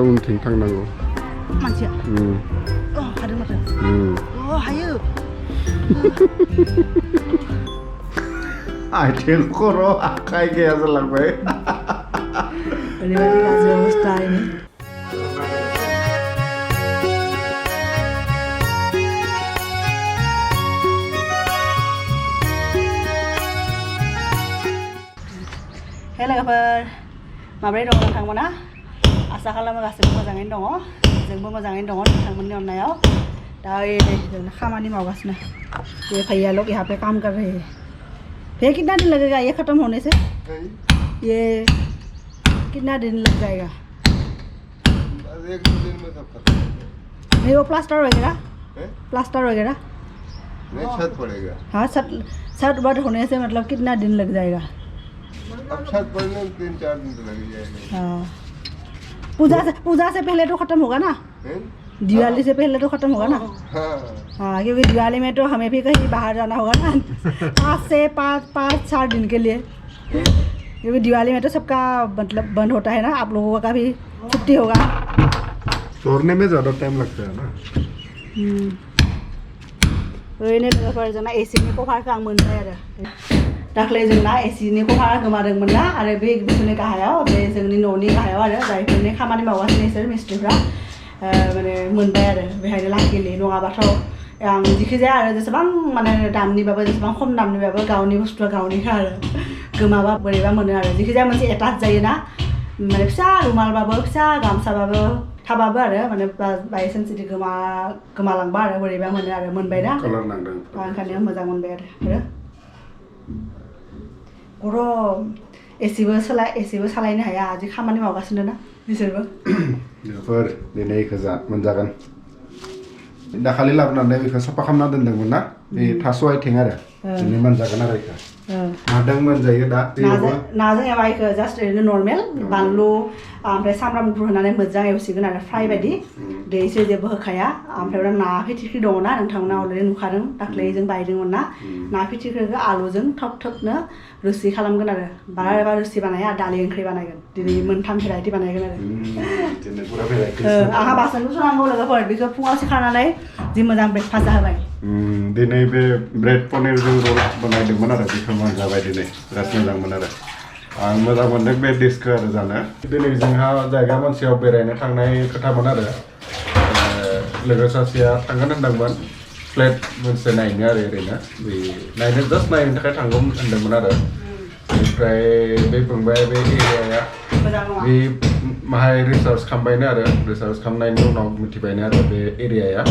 उनथिं थांनांगौ मानसिया हादों माथो हायो आथिं खर' आखाइ गैया जालांबाय ओरैबायदि गाज्रि अबस्था ini Halo logoफोर माबोरै दं नोंथांमोना आसा खालामो गासैबो मोजाङैनो दङ जोंबो मोजाङैनो दङ नोंथांमोननि अननायाव दा जों खामानि मावगासिनो ये भैया लोग यहाँ पे काम कर रहे हैं भैया कितना दिन लगेगा ये खत्म होने से ये कितना दिन लग जाएगा एक दो दिन में सब खत्म नहीं वो प्लास्टर वगैरह प्लास्टर वगैरह नहीं छत पड़ेगा हाँ छत बट होने से मतलब कितना दिन लग जाएगा अब छत पड़ने में 3-4 दिन तो लग जाएगा हाँ पूजा से पहले तो खत्म होगा ना दिवाली से पहले तो खत्म होगा ना हाँ क्योंकि दिवाली में तो हमें भी कहीं बाहर जाना होगा ना 5 से 5-4 दिन के लिए क्योंकि दिवाली में तो सबका मतलब बंद होता है ना आप लोगों का भी छुट्टी होगा तोड़ने में ज़्यादा टाइम लगता है ना ओरैनो लोगोफोर जोंना एसिनि कभारखौ आं मोनबाय आरो दाख्लै जोंना एसिनि कभारा गोमादोंमोन ना आरो बे बिसोरनि गाहायाव बे जोंनि न'नि गाहायाव आरो जायफोरनि खामानि मावगासिनो बिसोर मिस्ट्रिफ्रा माने मोनबाय आरो बेहायनो लाखिलि नङाबाथ' आं जिखिजाया आरो जेसेबां माने दामनिबाबो जेसेबां खम दामनिबाबो गावनि बुस्थुआ गावनिखा आरो गोमाबा बोरैबा मोनो आरो जिखिजाया मोनसे एटाच जायोना माने फिसा रुमालबाबो फिसा गामसाबाबो थाबाबो आरो माने बायसान्स जुदि गोमालांबा आरो बोरैबा मोनो आरो मोनबायना कालार नांदों ओंखायनो मोजां मोनबाय आरो गरम एसेबो सालायनो हाया आजि खामानि मावगासिनो ना बिसोरबो लोगोफोर दिनै गोजा मोनजागोन दाखालि लाबोनानै बेखौ साफा खालामना दोनदोंमोन ना बे थास' आथिं आरो दिनै मोनजागोन आरो बेखौ नादों मोनजायो दा नाजों एबा बेखौ जास्ट ओरैनो नर्मेल बानलु ओमफ्राय सामब्राम गुफुर होनानै मोजां एवसिगोन आरो फ्राय बायदि दै एसे जेबो होखाया ओमफ्राय ना फिथिख्रि दङ ना नोंथांमोना अलरेडि नुखादों दाख्लै जों बायदोंमोन ना ना फिथिख्रिखौ आलुजों थबनो रोसि खालामगोन आरो बारा रोसि बानाया दालि ओंख्रि बानायगोन दिनै मोनथाम भेराइटि बानायगोन आरो आंहा बासनबो सुनांगौ लोगोफोर बेखौ फुङाव सिखारनानै जि मोजां ब्रेकफास्ट जाहोबाय दिनै बे ब्रेड पनिरजों रल बानायदोंमोन आरो बेखौ मोनजाबाय दिनै बिराद मोजांमोन आरो आं मोजां मोनदों बे डिसखौ आरो जानो दिनै जोंहा जायगा मोनसेयाव बेरायनो थांनाय खोथामोन आरो लोगो सासेया थांगोन होनदोंमोन फ्लेट मोनसे नायनो आरो ओरैनो बे नायनो जास्ट नायनो थाखाय थांगौ होनदोंमोन आरो ओमफ्राय बे बुंबाय बे एरियाया बे माहाय रिसार्च खालामबायनो आरो रिसार्च खालामनायनि उनाव मिथिबायनो आरो बे एरियाया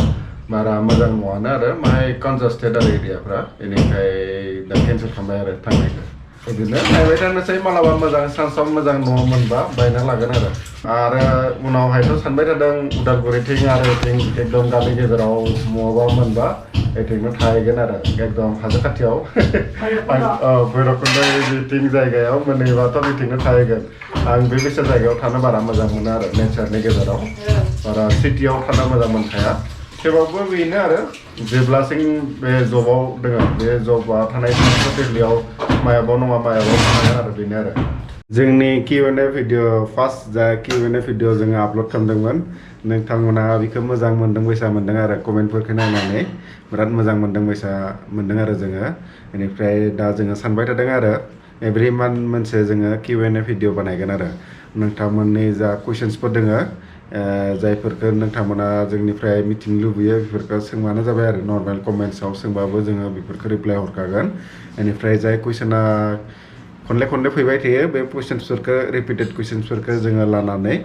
बारा मोजां नङानो आरो माहाय कनजास्टेड आरो एरियाफ्रा बेनिखाय दा केन्सेल खालामबाय आरो थांनायखौ बिदिनो नायबाय थानोसै मालाबा मोजां सान्सआव मोजां न' मोनबा बायना लागोन आरो उनावहायथ' सानबाय थादों उदालगुरिथिं आरो एकदम गामि गेजेराव मबा मोनबा एथिंनो थाहैगोन आरो एकदम हाजो खाथियाव भैरबकुन्द बिथिं जायगायाव मोनहैबाथ' बिथिंनो थाहैगोन आं बे बैसा जायगायाव थानो बारा मोजां मोनो आरो नेचारनि गेजेराव बारा सिटियाव थानो मोजां मोनखाया थेवबाबो बेनो आरो जेब्लासिम बे जबाव दङ बे जबा थानाय टटेलियाव मायाबाव नङा मायाबाव थानांगोन आरो बेनो आरो जोंनि Q&A भिडिअ फार्स्ट जा Q&A भिडिअ जोङो आपल'ड खालामदोंमोन नोंथांमोना बेखौ मोजां मोनदों बायसा मोनदों आरो कमेन्टफोरखौ नायनानै बिराद मोजां मोनदों बायसा मोनदों आरो जोङो बेनिफ्राय दा जोङो सानबाय थादों आरो एभ्रि मान्थ मोनसे जोङो Q&A भिडिअ बानायगोन आरो नोंथांमोननि जा कुइसन्सफोर दोङो जायफोरखौ नोंथांमोना जोंनिफ्राय मिथिनो लुबैयो बेफोरखौ सोंबानो जाबाय आरो नर्मेल कमेन्ट्सआव सोंबाबो जोङो बेफोरखौ रिप्लाय हरखागोन बेनिफ्राय जाय कुइसना खनले फैबाय थायो बे कुइसन्सफोरखौ रिपिटेड कुइसन्सफोरखौ जोङो लानानै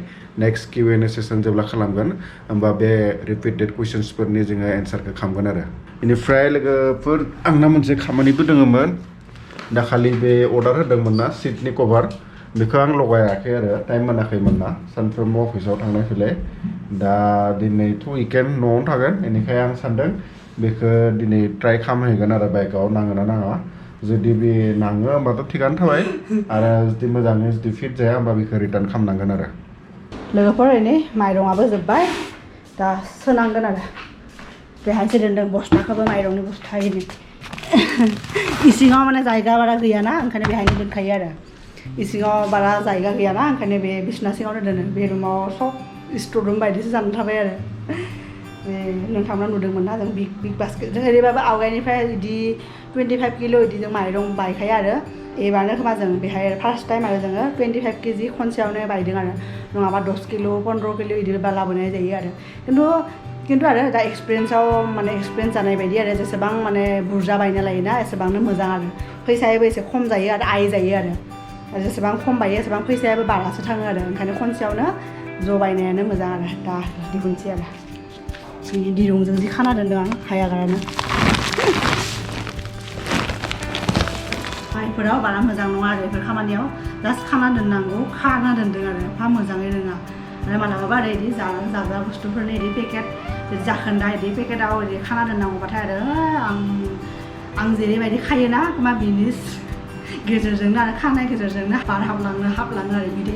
नेक्स्ट Q&A सेसन जेब्ला खालामगोन होमबा बे रिपिटेड कुइसन्सफोरनि जोङो एन्सारखौ खालामगोन आरो बेनिफ्राय लोगोफोर आंना मोनसे खामानिबो दङमोन दाखालि बे अर्डार होदोंमोन ना सिटनि कभार बेखौ आं लगायाखै आरो टाइम मोनाखैमोन ना सानफ्रोमबो अफिसाव थांलाय फैलाय दा दिनैथ' उइकेन्ड न'आवनो थागोन बेनिखायनो आं सानदों बेखौ दिनै ट्राइ खालामहैगोन आरो बाइकआव नाङोना नाङा जुदि बे नाङो होमबाथ' थिगानो थाबाय आरो जुदि मोजाङै जुदि फिट जाया होमबा बेखौ रिटार्न खालामनांगोन आरो लोगोफोर नै माइरंआबो जोब्बाय दा सोनांगोन आरो बेहायसो दोनदों बस्थाखौबो माइरंनि बस्था इसिङाव माने जायगा बारा गैयाना ओंखायनो बेहायनो दोनखायो आरो इसिङाव बारा जायगा गैयाना ओंखायनो बे बिसना सिङावनो दोनो बे रुमाव सब स्ट'र रुम बायदिसो जानानै थाबाय आरो बे नोंथांमोना नुदोंमोन ना जों बिग बास्केट जों ओरैबाबो आवगायनिफ्राय बिदि 25 किल' बिदि जों माइरं बायखायो आरो एबारनो खोमा जों बेहाय फार्स्ट टाइम आरो जोङो 25 केजि खनसेयावनो बायदों आरो नङाबा 10 किल' 15 किल' बिदि लाबोनाय जायो आरो खिन्थु आरो दा एक्सपिरियेन्सआव माने एक्सपिरियेन्स जानाय बायदि आरो जेसेबां माने बुरजा बायना लायोना एसेबांनो मोजां आरो फैसायाबो एसे खम जायो आरो आय जायो आरो जेसेबां खम बायो एसेबां फैसायाबो बारासो थाङो आरो ओंखायनो खनसेयावनो ज' बायनायानो मोजां आरो दा दिहुनसै आरो बिनि दिरुंजों जि खाना दोन्दों आं हायागारानो माइफोराव बारा मोजां नङा आरो बेफोर खामानियाव जास्ट खाना दोननांगौ खाना दोन्दों आरो एफा मोजाङै रोङा आरो मालाबाबो आरो बिदि जाग्रा बुस्थुफोरनि बिदि पेकेट जाखोन्दा बिदि पेकेटाव बिदि खाना दोननांगौबाथाय आरो आं जेरैबायदि खायोना मा बिनि गेजेरजोंनो आरो खानाय गेजेरजोंनो बार हाबलाङो आरो बिदि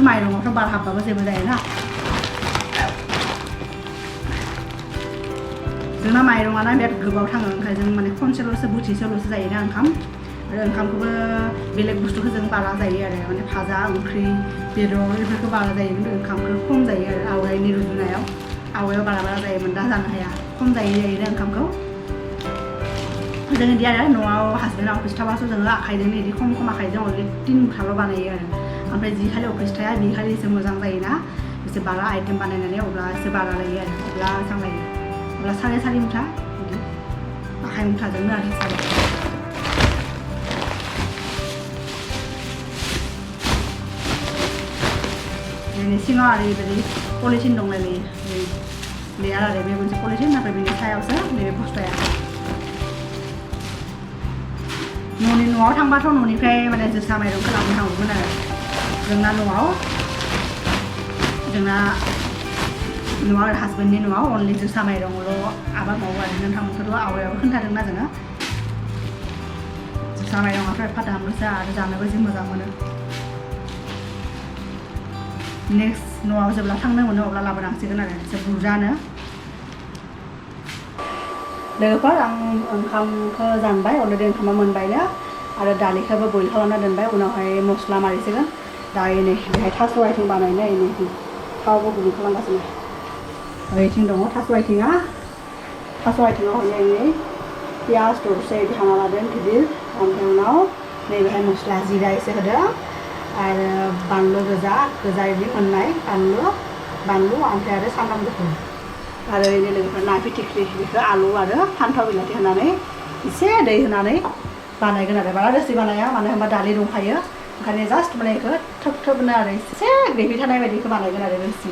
माइरङावथ' बार हाबबाबो जेबो जायोना जोंना माइरङाना बिराद गोबाव थाङो ओंखायनो जों माने खनसेल'सो बोथिसेल'सो जायोना ओंखाम आरो ओंखामखौबो बेलेग बुस्थुखौ जों बारा जायो आरो माने भाजा ओंख्रि बेदर बेफोरखौ बारा जायो खिन्थु ओंखामखौ खम जायो आरो आवगायनि रुजुनायाव आवगायाव बारा जायोमोन दा जानो हाया खम जायोना ओंखामखौ जों बिदि आरो न'आव हासबेन्ड अफिस थाबासो जोङो आखाइजों बिदि खम आखाइजों अलरेडि 3 मुथाल' बानायो आरो ओमफ्राय जि खालि अफिस थाया बे खालि एसे मोजां जायोना एसे बारा आइटेम बानायनानै अब्ला एसे बारा लायो आरो अब्ला मोजां लायो अब्ला 4.5 मुथा बिदि आखाइ मुथाजोंनो आरो हिसाबै बेनि सिङाव आरो बेबायदि पलिथिन दंलायलायो लेयार आरो बे मोनसे पलिथिन ओमफ्राय बेनि सायावसो नैबे बस्थाया न'आव थांबाथ' न'निफ्राय माने जोसा माइरंखौ लाबोनो थांगौमोन आरो जोंना न'आव हासबेन्डनि न'आव अनलि जोसा माइरंल' आबाद मावो आरो नोंथांमोनखौथ' आवगायावबो खोन्थादोंना जोङो जोसा माइरङाथ' एफा दाम गोसा आरो जानोबो जि मोजां मोनो नेक्स्ट न'आव जेब्ला थांनो मोनो अब्ला लाबोनांसिगोन आरो एसे बुरजानो लोगोफोर आं ओंखामखौ जानबाय अलरेडि ओंखामा मोनबायनो आरो दालिखौबो बयल खालामना दोनबाय उनावहाय मस्ला मारिसिगोन दा नै बेहाय थास' आथिं बानायनो नै थावबो गुदुं खालामगासिनो ओरैथिं दङ थास' आथिङाव हयनै पियाज दरसे बिदि हाना लादों गिदिर ओमफ्राय उनाव नैबेहाय मस्ला जिरा एसे होदों आरो बानलु गोजा बिदि मोननाय बानलु ओमफ्राय आरो सामब्राम गुफुर आरो ओरैनो लोगोफोर ना फिथिख्रि बेखौ आलु आरो फान्थाव बिलाथि होनानै एसे दै होनानै बानायगोन आरो बारा रोसि बानाया मानो होनबा दालि दंखायो ओंखायनो जास्ट माने बेखौ थोबनो आरो एसे ग्रेभि थानाय बायदिखौ बानायगोन आरो रोसि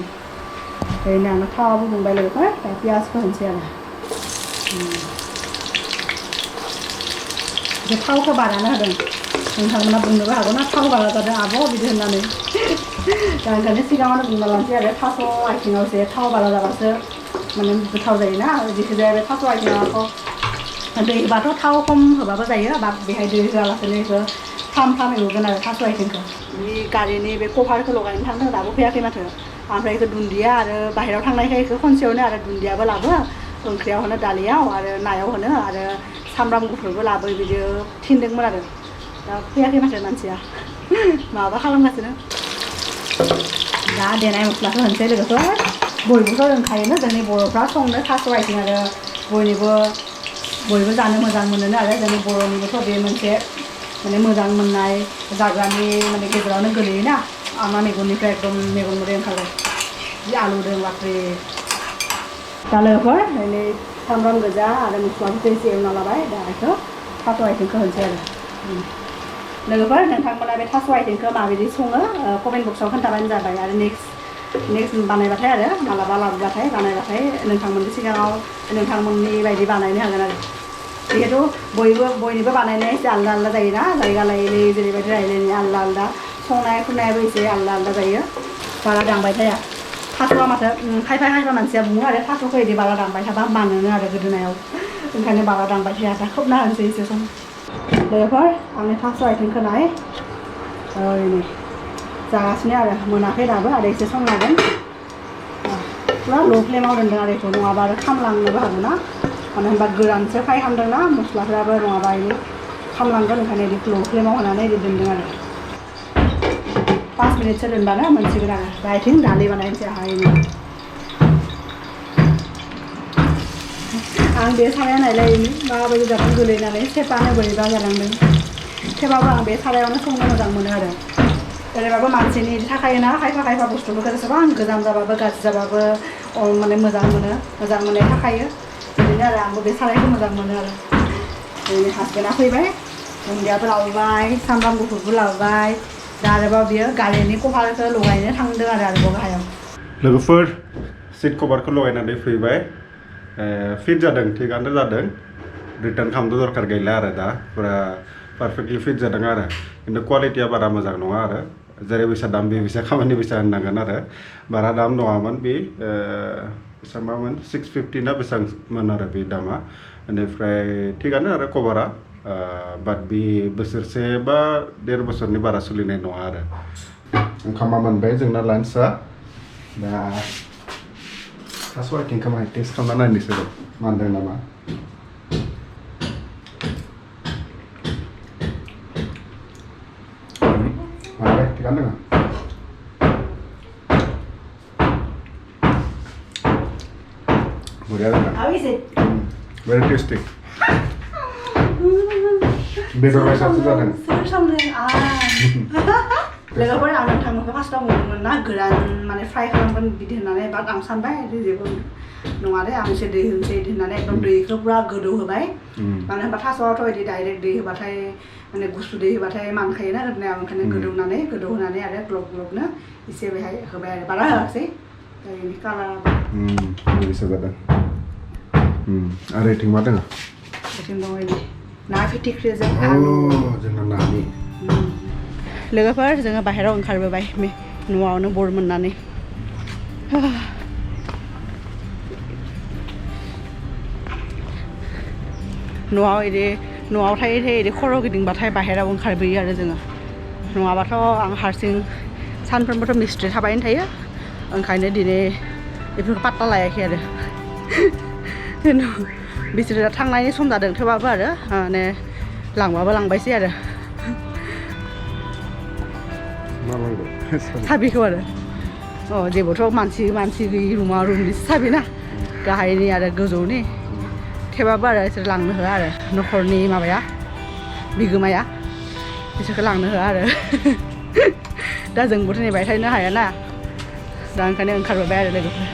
ओरैनो आङो थावाबो बुंबाय लोगोफोर दा पियाजखौ होनोसै आरो बे थावखौ बारानो होदों नोंथांमोना बुंनोबो हागौ ना थाव बारा जादों आब' बिदि होननानै दा ओंखायनो सिगाङावनो बुंना लानोसै आरो थास' आथिङाव जे थाव बारा जाबासो माने गोथाव जायोना जिखि जाया बे थास' आथिङावथ' दै होबाथ' थाव खम होबाबो जायो बा बेहाय दै होआलासेनो बेखौ फ्राम एवगोन आरो थास' आथिंखौ बे गारिनि बे कभारखौ लगायनो थांदों दाबो फैयाखै माथो ओमफ्राय बेखौ दुन्दिया आरो बाहेरायाव थांनायखाय बेखौ खनसेयावनो आरो दुन्दियाबो लाबो ओंख्रियाव होनो दालियाव आरो नायाव होनो आरो सामब्राम गुफुरबो लाबो बिदि थिनदोंमोन आरो दा फैयाखै माथो मानसिया माबा खालामगासिनो दा देनाय मस्लाखौ होनसै लोगोफोर बयबोथ' रोंखायोनो जोंनि बर'फ्रा संनो थास' आथिं आरो बयबो जानो मोजां मोनोनो आरो जोंनि बर'निबोथ' बे मोनसे माने मोजां मोननाय जाग्रानि माने गेजेरावनो गोलैयोना आंना मेगननिफ्राय एकदम मेगन मोदै ओंखारबाय जि आलुदों बाख्रि दा लोगोफोर नै सामब्राम गोजा आरो मस्लाफोरखौ एसे एवना लाबाय दा बेखौ थास' आथिंखौ होनसै आरो लोगोफोर नोंथांमोना बे थास' आथिंखौ माबायदि सङो कमेन्ट बक्सआव खोन्थाबानो जाबाय आरो नेक्स्ट बानायबाथाय आरो मालाबा लाबोबाथाय बानायबाथाय नोंथांमोननि सिगाङाव नोंथांमोननि बायदि बानायनो हागोन आरो जिहेथु बयनिबो बानायनाया एसे आलदा जायोना जायगा लायै जेरैबायदि रायलायनाय आलदा संनाय खुरनायाबो एसे आलदा जायो बारा दांबाय थाया थास'आ माथो खायफा मानसिया बुङो आरो थास'खौ बिदि बारा दांबाय थाबा मानोनो आरो गोदोनायाव ओंखायनो बारा दांबाय थाया दा खोबना होनोसै एसे सम लोगोफोर आंनि थास' आथिंखौ नाय ओरैनो जागासिनो आरो मोनाखै दाबो आरो एसे सम लागोन पुरा ल' फ्लेमाव दोनदों आरो बेखौ नङाबा आरो खामलांनोबो हागौ ना मानो होनबा गोरानसो फ्राय खालामदोंना मस्लाफ्राबो नङाबा खामलांगोन ओंखायनो इदि ग्ल' फ्लेमाव होनानै इदि दोनदों आरो 5 मिनिटसो दोनबानो मोनसिगोन आरो दाइथिं दालि बानायनोसै आहायनो आं बे साराया नायलायैनो माबायदि जादों गोलैनानै सेपानो बोरैबा जालांदों थेवबाबो आं बे सारायावनो संनो मोजां मोनो आरो ओरैबाबो मानसिनि इदि थाखायोना खायफा बुस्थुफोरखौ जेसेबां गोजाम जाबाबो गाज्रि जाबाबो माने मोजां मोननाय थाखायो बिदिनो आरो आंबो बे सारायखौ मोजां मोनो आरो जोंनि हासबेन्डआ फैबाय दुन्दियाबो लाबोबाय सामब्राम गुफुरबो लाबोबाय दा आरोबाव बियो गारिनि कभारखौ लगायनो थांदों आरोबाव गाहायाव लोगोफोर सिट कभारखौ लगायनानै फैबाय फिट जादों थिगानो जादों रिटार्न खालामनो दरकार गैला आरो दा फुरा पारफेक्टलि फिट जादों आरो खिन्थु क्वालिटिया बारा मोजां नङा आरो जेरै बेसा दाम बे बेसा खामानि बेसा होननांगोन आरो बारा दाम नङामोन बे बेसेबांमोन 650 ना बेसेबांमोन आरो बे दामा बेनिफ्राय थिगानो आरो कभारा बाट बे बोसोरसे बा 1.5 बोसोरनि बारा सोलिनाय नङा आरो ओंखामा मोनबाय जोंना लान्चआ दा थास' आथिंखौ माहाय टेस्ट खालामना नायनोसै मानदों नामा मानबाय थिगानो दङ बरिया जादों How is it? very tasty बेदर बायसासो जादों सोर संदों लोगोफोर आं नोंथांमोनखौ फार्स्टआव बुंदोंमोन ना गोरान माने फ्राय खालामगोन बिदि होननानै बाट आं सानबाय जेबो नङा दे आं एसे दै होनोसै बिदि होननानै एकदम दैखौ पुरा गोदौ होबाय मानो होनबा थास'आवथ' बिदि डाइरेक्ट दै होबाथाय माने गुसु दै होबाथाय मानखायोना ओरैनो आं ओंखायनो गोदौहोनानै आरो ग्लब ग्लबनो एसे बेहाय होबाय आरो बारा होआखै बेनि कालारा बिदिसो जादों आरो इथिं मा दङ बिथिं दङ बिदि ना फिथिख्रिजों आलु जोंना नानि लोगोफोर जोङो बाहेरायाव ओंखारबोबाय न'आवनो बर मोननानै न'आव थायै इदि खर' गिदिंबाथाय बाहेरायाव ओंखारबोयो आरो जोङो नङाबाथ' आं हारसिं सानफ्रोमबोथ' मिस्ट्रि थाबायनो थायो ओंखायनो दिनै बेफोरखौ पात्ता लायाखै आरो बिसोरो थांनायनि सम जादों थेवबाबो आरो माने लांबाबो लांबायसै आरो साबिखौ आरो जेबोथ' मानसि गैयि रुमा रुमनिसो साबि ना गाहायनि आरो गोजौनि थेवबाबो आरो बिसोर लांनो होआ आरो न'खरनि माबाया बिगोमाया बिसोरखौ लांनो होआ आरो दा जोंबोथ' नेबाय थानो हायाना दा ओंखायनो ओंखारबोबाय आरो लोगोफोर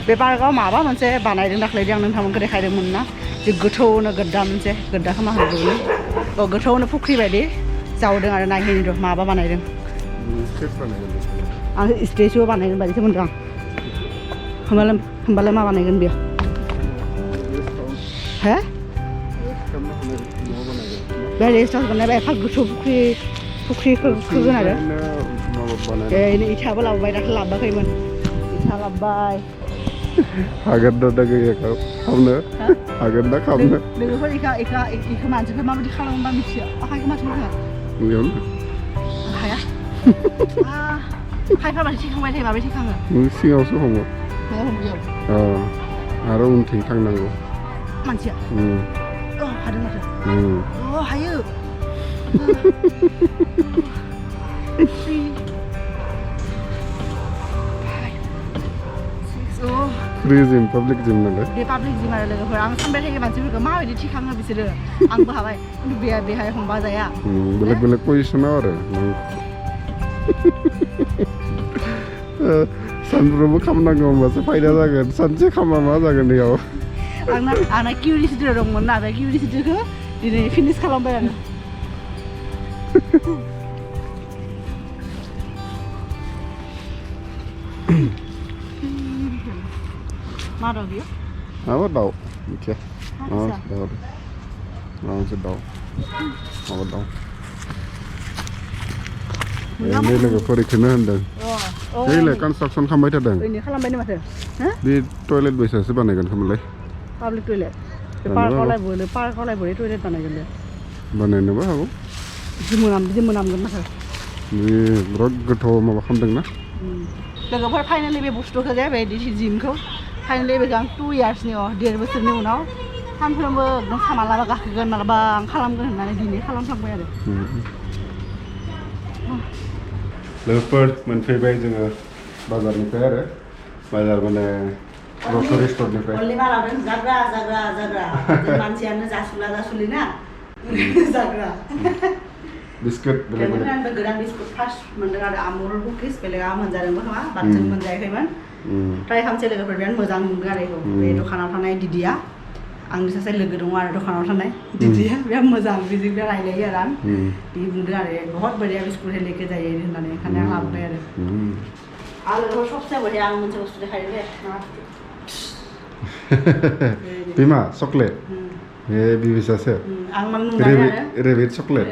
बे पार्कआव माबा मोनसे बानायदों दाख्लै आं नोंथांमोनखौ देखायदोंमोन ना जे गोथौनो गोद्दा मोनसे गोद्दाखौ मा होनदोंमोन गोथौनो फुख्रि बायदि जावदों आरो नायहैनो र' माबा बानायदों आं स्टेचुआव बानायगोन बायदिसो मोनदों आं होमबालाय मा बानायगोन बेयो हे बे रेस्ट हाउस बानायबाय एफा गोथौ फुख्रिखौ खोगोन आरो इथाबो लाबोबाय दाख्लै लाबोआखैमोन इथा लाबोबाय हागोन दा गैयाखौ खालामनो हागोन दा खालामनो लोगोफोर इखौ मानसिफोर माबायदि खालामोबा मिथिया आखाइखौ माथो होखा बेयावनो हाया खायफा मानसि थिखांबाय थायो माबायदि थिखाङो सिगाङावसो हमो बेयाव आरो उनथिं थांनांगौ मानसिया हादों माथो हायो फ्रि जिम पाब्लिक जिम नालाय बे पाब्लिक जिम आरो लोगोफोर आं सानबाय थायो मानसिफोरखौ माबायदि थिखाङो बिसोरो आंबो हाबाय खिन्थु बेहाय हमबा जाया बेलेग पजिसनाव आरो सानफ्रोमबो खालामनांगौ होमबासो फायदा जागोन सानसे खालामा मा जागोन बेयाव आंना किउरिसिटि दंमोन ना बे किउरिसिटिखौ दिनै फिनिश खालामबाय आरो मा दं बियो माबा दाउ मिथिया दाउ मोनसे दाउ माबा दाउ नै लोगोफोर बेखौनो होनदों ओइलाय कनस्ट्राक्सन खालामबाय थादों खालामबायनो माथो बे टयलेट बैसासो बानायगोन खोमालाय पाब्लिक टयलेट पार्कआवलाय बोरै टयलेट बानायगोन बानायनोबो हागौ बिदि मोनामगोन माथो बे बिराद गोथौ माबा खालामदोंना लोगोफोर फाइनालि बे बुस्थुखौ जे बे जिमखौ फाइनालि बेखौ आं 2 इयार्सनि 1.5 बोसोरनि उनाव सानफ्रोमबो एकदम मालाबा गाखोगोन मालाबा आं खालामगोन होननानै दिनै खालामफ्लांबाय आरो लोगोफोर मोनफैबाय जोङो बाजारनिफ्राय आरो बाजार माने ग्रसारि स्टरनिफ्राय अनलि मालाबा जाग्रा जों मानसियानो जासुलि ना जाग्रा बिस्कुट बेलेग बेलेग गोदान बिस्कुट फार्स्ट मोनदों आरो आमुल कुकिस बेलेगा मोनजादोंबो खोमा बाट जों मोनजायाखैमोन ट्राइ खालामसै लोगोफोर बिराद मोजां मोनदों आरो बेखौ बे दखानाव थानाय दिदिया आंनि सासे लोगो दङ आरो दखानाव थानाय दिदिया बिराद मोजां बिदि बिराद रायलायो आरो आं बे बुंदों आरो बहुत बढ़िया बिस्कुट है लेके जायो होननानै ओंखायनो आं लाबोबाय आरो लोगोफोर सबसे बढ़िया आं मोनसे बुस्थु देखायदों दे बिमा चकलेट ए बिबिसासो आं मान नुनाय आरो रेबिट चकलेट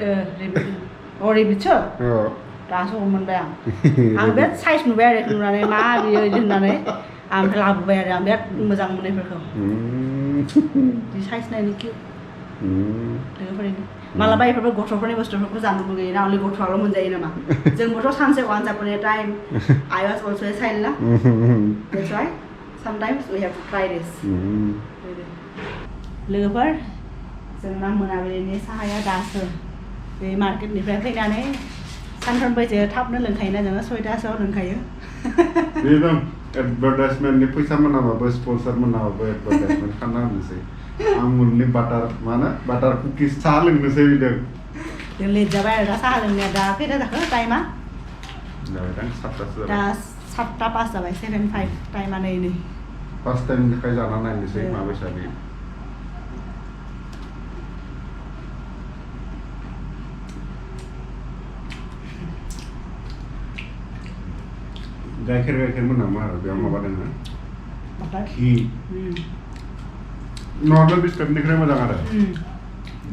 रेबिटसो दासो मोनबाय आं बिराद साइज नुबाय आरो नुनानै मा बियो होननानै आं लाबोबाय आरो आं बिराद मोजां मोननायफोरखौ बि साइज नायनो किउट लोगोफोरनि मालाबा बेफोरबो गथ'फोरनि बुस्थुफोरखौ जानो लुगैयो ना अनलि गथ'आल' मोनजायो नामा जोंबोथ' सानसे वान्स आपन ए time I was also a child ना that's why sometimes we have to try this लोगोफोर जोंना मोनाबिलिनि साहाया दासो बे मार्केटनिफ्राय फैनानै सानफ्रोमबो जों थाबनो लोंखायोना जोङो 6टासोआव लोंखायो बेदम एडभार्टाइजमेन्टनि फैसा मोनाबाबो स्पन्सर मोनाबाबो एडभार्टाइजमेन्ट खालामना होनोसै आं मोननै बाटार कुकिस साहा लोंनोसै बिदों जों लेट जाबाय आरो दा साहा लोंनाया दा खैथा जाखो टाइमा जाबाय 7टासो दा 7टा 5 जाबाय 7:05 टाइमा नै फार्स्ट टाइमनि थाखाय जाना नायनोसै माबायसा बे गाइखेर मोनामा आरो बेयाव माबा दोङो घी नर्मेल बिस्कुटनिख्रुइ मोजां आरो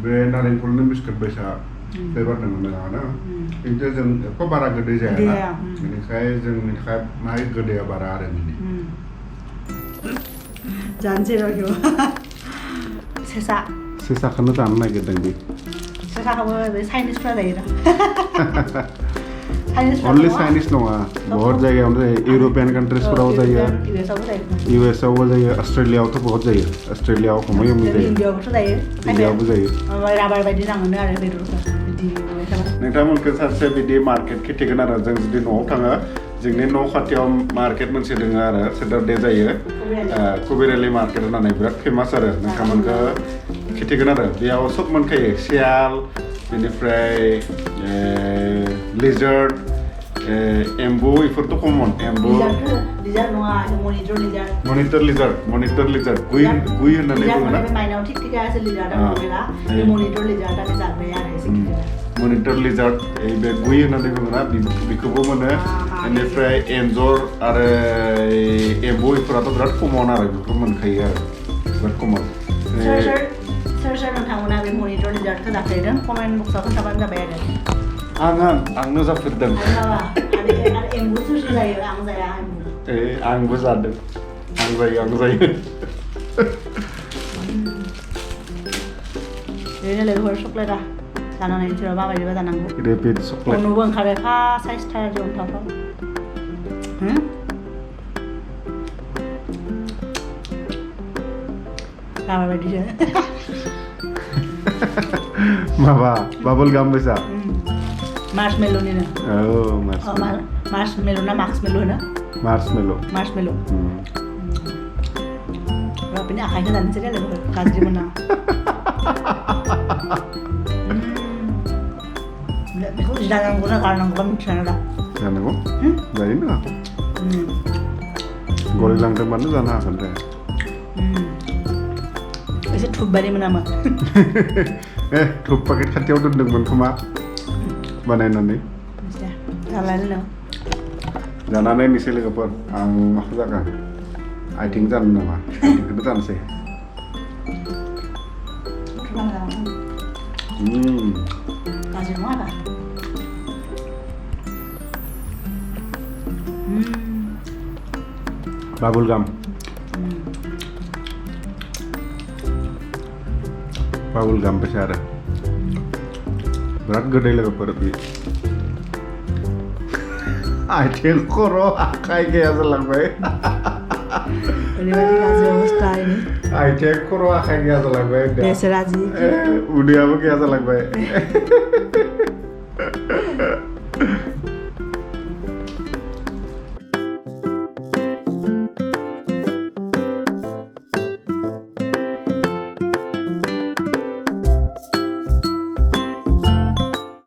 बे नारेंखलनि बिस्कुट बायसा फ्लेभार दङ मोजाङानो खिन्थु जों एख' बारा गोदै जायाना बेनिखाय जोंनि थाखाय माहाय गोदैया बारा आरो बिनि जानोसै र' सेसाखौनो जानो नागिरदों बे सेसाखौबो बे चाइनिसफ्रा जायो दा अनलि चाइनिस नङा बहुत जायगायावनो जायो इउर'पियान कान्ट्रिसफोराव जायो US आवबो जायो अस्ट्रेलियाआवथ' बहुत जायो अस्ट्रेलियाआव हमै जायो इन्डियाआवबो जायो राबार बायदि नाङोनो आरो बेदरखौ बिदि नोंथांमोनखौ सानसे बिदि मार्केट खिथिगोन आरो जों जुदि न'आव थाङो जोंनि न' खाथियाव मार्केट मोनसे दङ आरो सेटारडे जायो कुबेरआलि मार्केट होननानै बिराद फेमास आरो नोंथांमोनखौ खिथिगोन आरो बेयाव सब मोनखायो सियाल बेनिफ्राय लिजार्ड एम्बु बेफोरथ' कमन एम्बु मनिटर लिजार्ड गुइ होननानै बुङोना मनिटर लिजार्ड बे गुइ होननानै बुङोना बेखौबो मोनो बेनिफ्राय एन्जर आरो एम्बु बेफोराथ' बिराद कमन आरो बेफोरखौ मोनखायो आरो बिराद कमन सोर नोंथांमोना बे मनिटर लिजार्डखौ जाफेरदों कमेन्ट बक्सआव खोन्थाबानो जाबाय आरो आंनो जाफेरदों एम्बु सोर जायो आं जाया आंबो जादों आं जायो ओरैनो लोगोफोर चक्लेटआ जानानै बिसोरो माबायदिबा जानांगौ रेपिड चक्लेट न'बो ओंखारो फा साइजथार जन्थावथाव माबायदिसो माबा बाबल गाम बायसा मार्शमेल'निनो मार्शमेल' ना मार्शमेल' होनो मार्शमेल' बेनि आखाइखौ जानोसै दे लोगोफोर गाज्रि मोना बेखौ जानांगौ ना गारनांगौबा मिथिया दा जानांगौ जायो ना गलिलांदोंबानो जानो हागोन दे एसे धुपबादि मोनामो धुप पाकेट खाथियाव दोनदोंमोन खोमा बानायनानै जानानै निसै लोगोफोर आं माखौ जागोन आइथिं जानो नामा आइथिंखौनो जानोसै गाज्रि नङा दा बाबुल गाम बायसा आरो बिराद गोदै लोगोफोर बे आथिं खर' आखाइ गैया जालांबाय ओरैबायदि गाज्रि अबस्था इनि आथिं खर' आखाइ गैया जालांबाय बेसोरा जि उदैयाबो गैया जालांबाय